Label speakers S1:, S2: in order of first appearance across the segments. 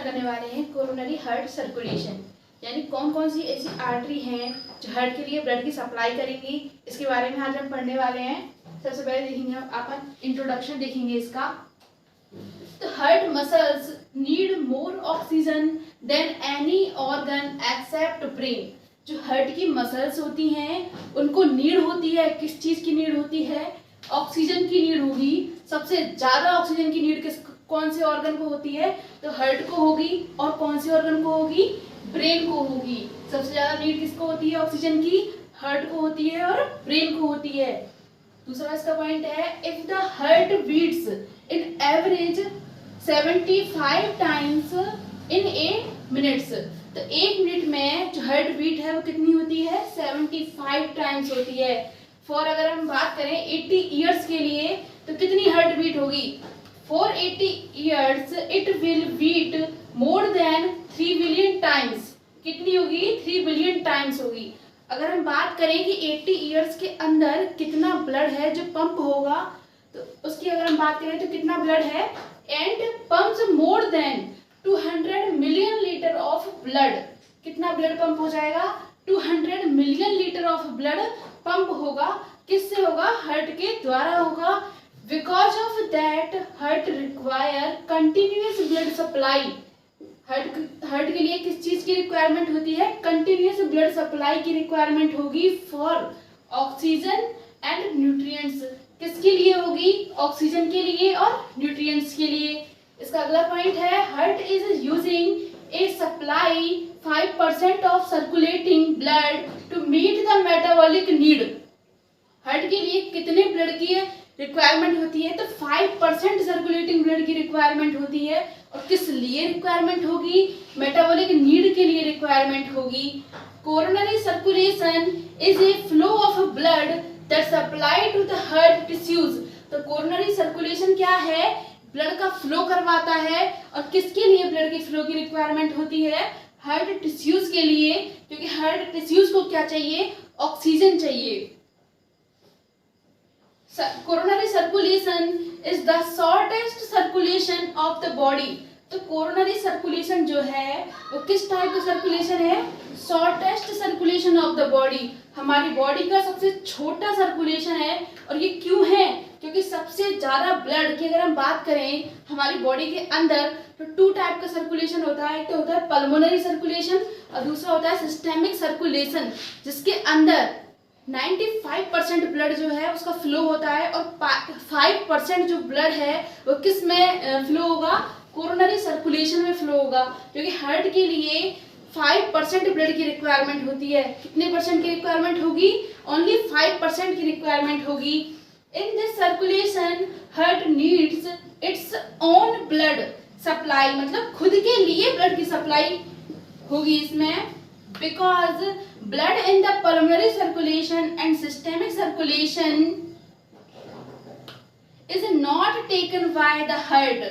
S1: Start करने वाले हैं कोरोनरी हार्ट सर्कुलेशन, यानी कौन कौन सी ऐसी आर्टरी हैं जो हार्ट के लिए ब्लड की सप्लाई करेंगी, इसके बारे में आज हम पढ़ने वाले हैं। सबसे पहले देखेंगे अपन इंट्रोडक्शन देखेंगे इसका। तो heart muscles need more oxygen than any organ except brain. जो हार्ट की मसल्स होती हैं उनको नीड होती है, किस चीज की नीड होती है? ऑक्सीजन की नीड होगी। सबसे ज्यादा ऑक्सीजन की नीड कौन से ऑर्गन को होती है? तो हार्ट को होगी। और कौन से ऑर्गन को होगी? ब्रेन को होगी। सबसे ज्यादा नीड किसको होती है ऑक्सीजन की? हार्ट को होती है और ब्रेन को होती है। दूसरा इसका पॉइंट है, if the heart beats in average 75 times in a minutes, तो एक मिनट में जो हार्ट बीट है वो कितनी होती है? 75 टाइम्स होती है। फॉर अगर हम बात करें 80 ईयर्स के लिए तो कितनी हार्ट बीट होगी? For 80 years it will beat more than 3 billion times. कितनी होगी? 3 बिलियन टाइम्स होगी। अगर हम बात करें कि 80 ईयर्स के अंदर कितना ब्लड है जो पंप होगा, तो उसकी अगर हम बात करें तो कितना ब्लड है? And pumps more than 200 million litre of blood. कितना ब्लड पंप हो जाएगा? 200 million litre of blood pump होगा। किससे होगा? हार्ट के द्वारा होगा। Because of that heart require continuous blood supply. Heart के लिए किस चीज की रिक्वायरमेंट होती है? कंटिन्यूअस ब्लड सप्लाई की रिक्वायरमेंट होगी फॉर ऑक्सीजन एंड न्यूट्रिएंट्स। किसके लिए होगी? ऑक्सीजन के लिए और न्यूट्रिएंट्स के लिए। इसका अगला पॉइंट है, heart is using a supply 5% of circulating blood to meet the metabolic need. Heart के लिए कितने ब्लड की रिक्वायरमेंट होती है? तो 5% सर्कुलेटिंग ब्लड की रिक्वायरमेंट होती है। और किस लिए रिक्वायरमेंट होगी? मेटाबॉलिक नीड के लिए रिक्वायरमेंट होगी। Coronary circulation is a flow of blood that supply to the heart tissues. तो कोरोनरी सर्कुलेशन क्या है? ब्लड का फ्लो करवाता है। और किसके लिए ब्लड की फ्लो की रिक्वायरमेंट होती है? हार्ट टिश्यूज के लिए, क्योंकि हार्ट टिश्यूज को क्या चाहिए? ऑक्सीजन चाहिए। Coronary circulation is the shortest circulation of the body. तो कोरोनरी सर्कुलेशन जो है वो किस टाइप का सर्कुलेशन है? Shortest circulation of the body. हमारी बॉडी का सबसे छोटा सर्कुलेशन है। और ये क्यों है? क्योंकि सबसे ज्यादा ब्लड की अगर हम बात करें हमारी बॉडी के अंदर, तो 2 टाइप का सर्कुलेशन होता है। एक तो होता है पल्मोनरी सर्कुलेशन और दूसरा होता है सिस्टेमिक सर्कुलेशन, जिसके अंदर 95% ब्लड जो है उसका फ्लो होता है। और 5% जो ब्लड है वो किस में फ्लो होगा? कोरोनरी सर्कुलेशन में फ्लो होगा। क्योंकि हार्ट के लिए 5% ब्लड की रिक्वायरमेंट होती है। कितने परसेंट की रिक्वायरमेंट होगी? ओनली 5% की रिक्वायरमेंट होगी। In this circulation heart needs its own blood supply, मतलब खुद के लिए ब्लड की सप्लाई होगी इसमें। Because blood in the pulmonary circulation and systemic circulation is not taken by the heart.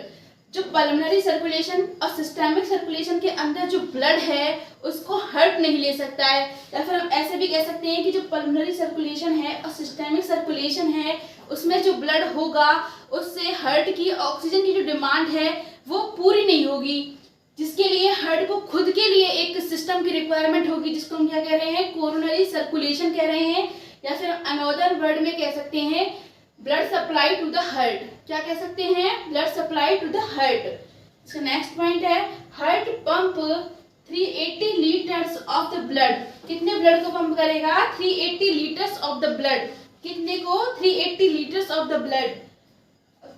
S1: जो पल्मोनरी सर्कुलेशन और सिस्टेमिक सर्कुलेशन के अंदर जो ब्लड है उसको हार्ट नहीं ले सकता है। या फिर हम ऐसे भी कह सकते हैं कि जो पल्मोनरी सर्कुलेशन है और सिस्टेमिक सर्कुलेशन है उसमें जो ब्लड होगा उससे हार्ट की ऑक्सीजन की जो डिमांड है वो पूरी नहीं होगी, जिसके लिए हार्ट को खुद के लिए एक सिस्टम की रिक्वायरमेंट होगी, जिसको हम क्या कह रहे हैं? कोरोनरी सर्कुलेशन कह रहे हैं। या फिर अनदर वर्ड में कह सकते हैं blood supply to the heart. क्या कह सकते हैं? Blood supply to the heart. इसका नेक्स्ट पॉइंट है, heart pump 380 litres of the blood. कितने ब्लड को पंप करेगा? 380 लीटर्स ऑफ द ब्लड। कितने को? 380 litres of the blood.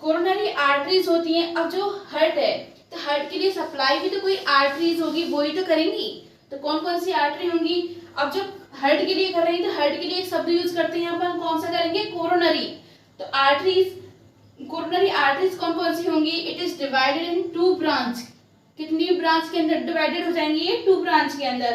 S1: Coronary arteries होती हैं। अब जो हार्ट है तो हार्ट के लिए सप्लाई भी तो कोई आर्टरीज होगी, वो ही तो करेंगी। तो कौन कौन सी आर्टरी होंगी? अब जो हार्ट के लिए कर रही है तो हार्ट के लिए एक शब्द यूज करते हैं अपन, कौन सा करेंगे? कोरोनरी। तो आर्टरीज, कोरोनरी आर्टरीज कौन कौन सी होंगी? It is divided in 2 branch. कितनी ब्रांच के अंदर डिवाइडेड हो जाएंगी ये? 2 ब्रांच के अंदर,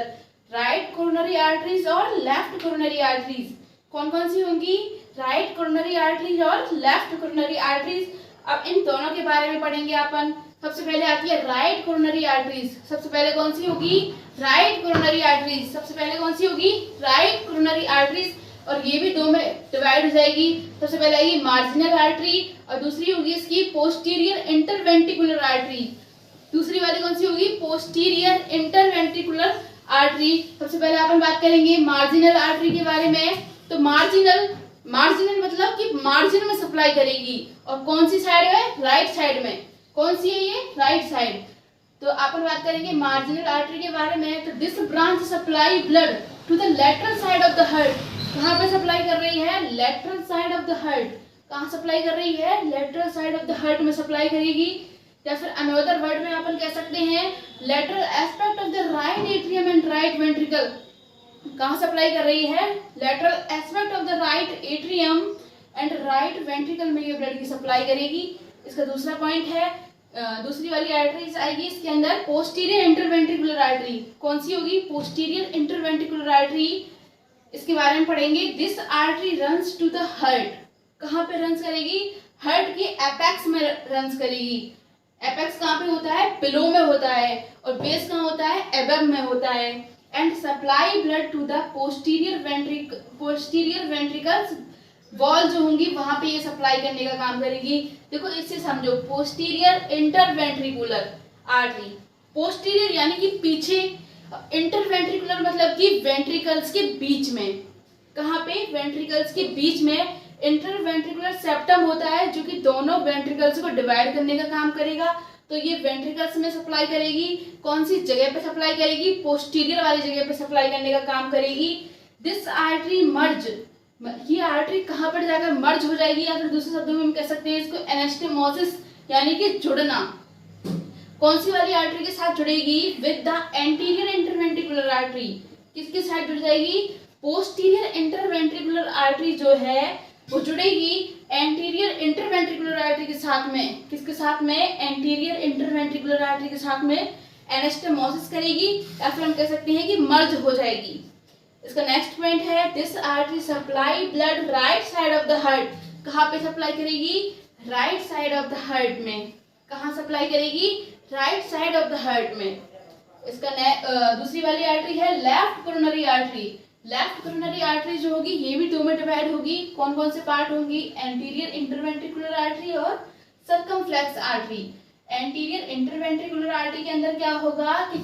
S1: राइट कोरोनरी आर्टरीज और लेफ्ट कोरोनरी आर्टरीज। कौन कौन सी होंगी? राइट कोरोनरी आर्टरीज और लेफ्ट कोरोनरी आर्टरीज। अब इन दोनों के बारे में पढ़ेंगे अपन। सबसे पहले आती है राइट कोरोनरी आर्टरीज। सबसे पहले कौन सी होगी? Right coronary arteries. सबसे पहले कौन सी होगी? Right coronary arteries. और ये भी 2 में डिवाइड हो जाएगी। सबसे पहले आएगी मार्जिनल आर्टरी और दूसरी होगी इसकी पोस्टीरियर इंटरवेंट्रिकुलर आर्टरी। दूसरी वाली कौन सी होगी? Posterior interventricular artery. सबसे पहले अपन बात करेंगे मार्जिनल आर्टरी के बारे में। तो मार्जिनल मतलब कि मार्जिन में सप्लाई करेगी, और कौन सी साइड में? राइट साइड में। कौन सी है ये? Right side. तो अपन बात करेंगे मार्जिनल आर्टरी के बारे में। तो this branch supply blood to the lateral side of the heart. कहाँ पे सप्लाई कर रही है? Lateral side of the heart. कहाँ सप्लाई कर रही है? Lateral side of the heart में सप्लाई करेगी। या फिर अनदर वर्ड में अपन कह सकते हैं lateral aspect of the right atrium and right ventricle. कहाँ सप्लाई कर रही है? Lateral aspect of the right atrium and right ventricle में ये ब्लड की सप्लाई करेगी। इसका दूसरा पॉइंट है, दूसरी वाली आर्टरीज आएगी इसके अंदर, पोस्टीरियर इंटरवेंट्रिकुलर आर्टरी। कौन सी होगी? Posterior interventricular artery. इसके बारे में पढ़ेंगे। This artery runs to the heart. कहाँ पे रन्स करेगी? हार्ट के एपेक्स में रन्स करेगी। एपेक्स कहाँ पे होता है? बिलो में होता है। और बेस कहाँ होता है? एबव में होता है। And supply blood to the posterior ventricles wall जो होंगी वहां पे ये सप्लाई करने का काम करेगी। देखो इससे समझो, पोस्टीरियर इंटरवेंट्रिकुलर आर्टरी, पोस्टीरियर यानी कि पीछे, इंटरवेंट्रिकुलर मतलब कि वेंट्रिकल्स के बीच में। कहाँ पे? वेंट्रिकल्स के बीच में। इंटरवेंट्रिकुलर सेप्टम होता है जो कि दोनों वेंट्रिकल्स को डिवाइड करने का काम करेगा। तो ये वेंट्रिकल्स में सप्लाई करेगी। कौन सी जगह पे सप्लाई करेगी? पोस्टीरियर वाली जगह पे सप्लाई करने का काम करेगी। दिस आर्टरी मर्ज, ये आर्टरी कहाँ पर जाकर मर्ज हो जाएगी, या फिर दूसरे शब्दों में हम कह सकते हैं इसको एनास्टेमोसिस यानी कि जुड़ना। कौन सी वाली आर्टरी के साथ जुड़ेगी? With the anterior interventricular artery. किसके साथ जुड़ जाएगी? पोस्टीरियर इंटरवेंट्रिकुलर आर्टरी जो है वो जुड़ेगी एंटीरियर इंटरवेंट्रिकुलर आर्टरी के साथ में। किसके साथ में? एंटीरियर इंटरवेंट्रिकुलर आर्टरी के साथ में एनास्टेमोसिस करेगी, या फिर हम कह सकते हैं कि मर्ज हो जाएगी। इसका नेक्स्ट पॉइंट है, this artery supply blood right side of the heart. कहाँ पे सप्लाई करेगी? Right side of the heart में। कहाँ सप्लाई करेगी? Right side of the heart में। इसका दूसरी वाली आर्टरी है left coronary artery. Left coronary artery जो होगी ये भी दो में डिवाइड होगी। कौन कौन से पार्ट होंगी? एंटीरियर इंटरवेंट्रिकुलर आर्टरी और circumflex artery. Anterior interventricular artery के अंदर क्या होगा कि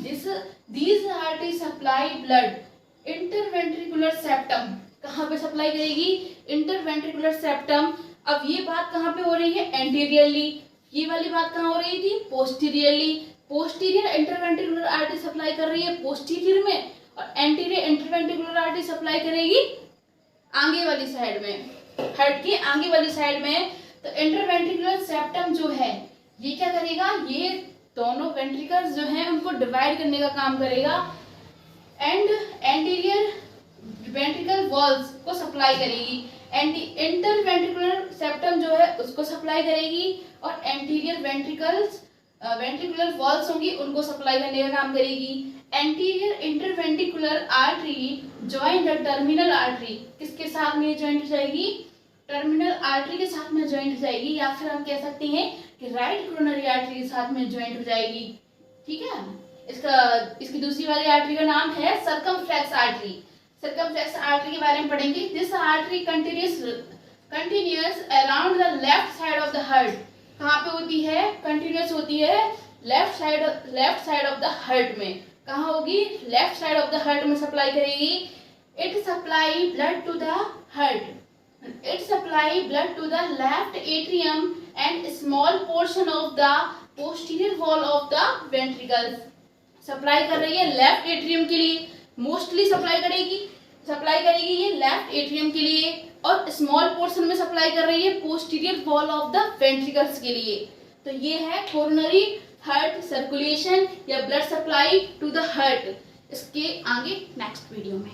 S1: these artery supply blood interventricular septum. कहाँ पे सप्लाई करेगी? Interventricular septum. अब ये बात कहाँ पे हो रही है? एंटीरियरली। ये वाली बात कहाँ हो रही थी? Posteriorly. Posterior interventricular artery supply कर रही है पोस्टीरियर में, और एंटीरियर इंटरवेंट्रिकुलर आर्टरी सप्लाई करेगी आगे वाली साइड में, हार्ट के आगे वाली साइड में। तो इंटरवेंट्रिकुलर सेप्टम जो है ये क्या करेगा? ये दोनों वेंट्रिकल्स जो हैं उनको डिवाइड करने का काम करेगा, एंड एंटीरियर वेंट्रिकल वॉल्स को सप्लाई करेगी। इंटरवेंट्रिकुलर सेप्टम जो है उसको सप्लाई करेगी, और एंटीरियर वेंट्रिकुलर वॉल्स होंगी उनको सप्लाई करने का काम करेगी। Anterior interventricular artery join the terminal artery. किसके साथ में ज्वाइंट हो जाएगी? टर्मिनल आर्टरी के साथ में ज्वाइंट हो जाएगी, या फिर हम कह सकते हैं कि राइट कोरोनरी आर्टरी के साथ में ज्वाइंट हो जाएगी। ठीक है। इसकी दूसरी वाली आर्टरी का नाम है सर्कमफ्लेक्स आर्टरी। सर्कमफ्लेक्स आर्टरी के बारे में पढ़ेंगे। This artery continuous around the left side of the heart. कहाँ पे होती है? कंटिन्यूअस होती है left side of the heart में। कहाँ होगी? Left side of the heart में सप्लाई करेगी। It supply blood to the heart. It supply blood to the left atrium and small portion of the posterior wall of the ventricles. Supply कर रही है left atrium के लिए, mostly supply करेगी ये left atrium के लिए, और स्मॉल पोर्शन में सप्लाई कर रही है posterior wall of the ventricles के लिए। तो ये है कोरोनरी हार्ट सर्कुलेशन या blood supply to the heart. इसके आगे नेक्स्ट वीडियो में।